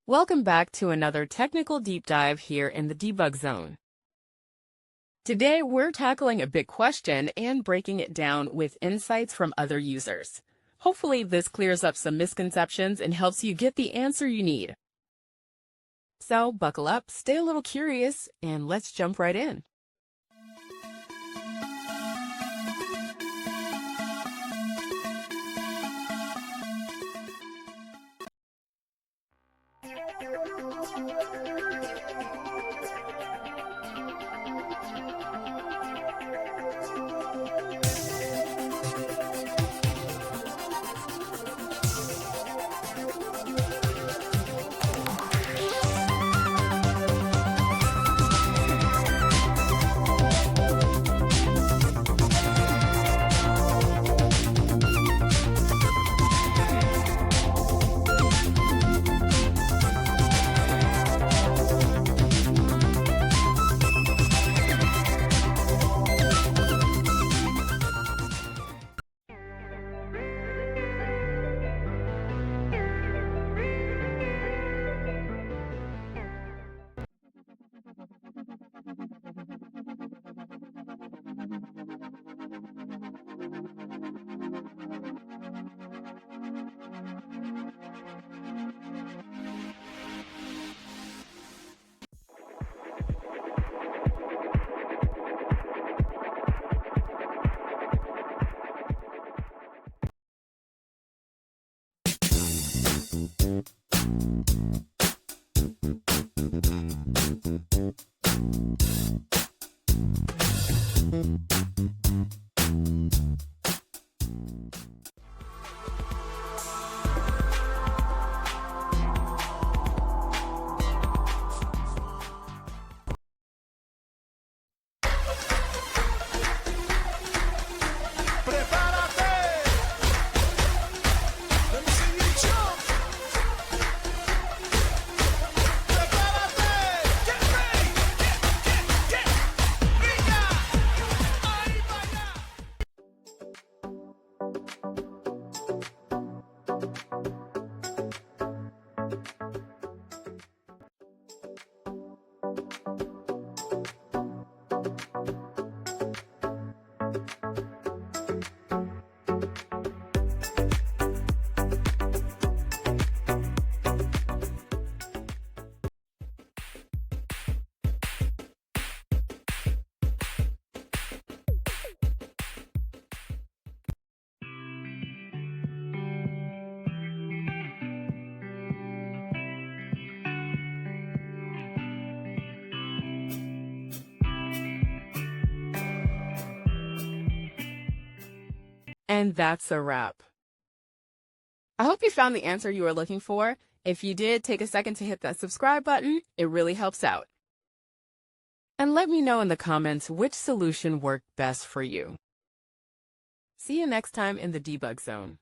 Welcome back to another technical deep dive here in the debug zone. Today we're tackling a big question and breaking it down with insights from other users. Hopefully this clears up some misconceptions and helps you get the answer you need. So buckle up, stay a little curious, and let's jump right in. And that's a wrap. I hope you found the answer you were looking for. If you did, take a second to hit that subscribe button. It really helps out. And let me know in the comments which solution worked best for you. See you next time in the debug zone.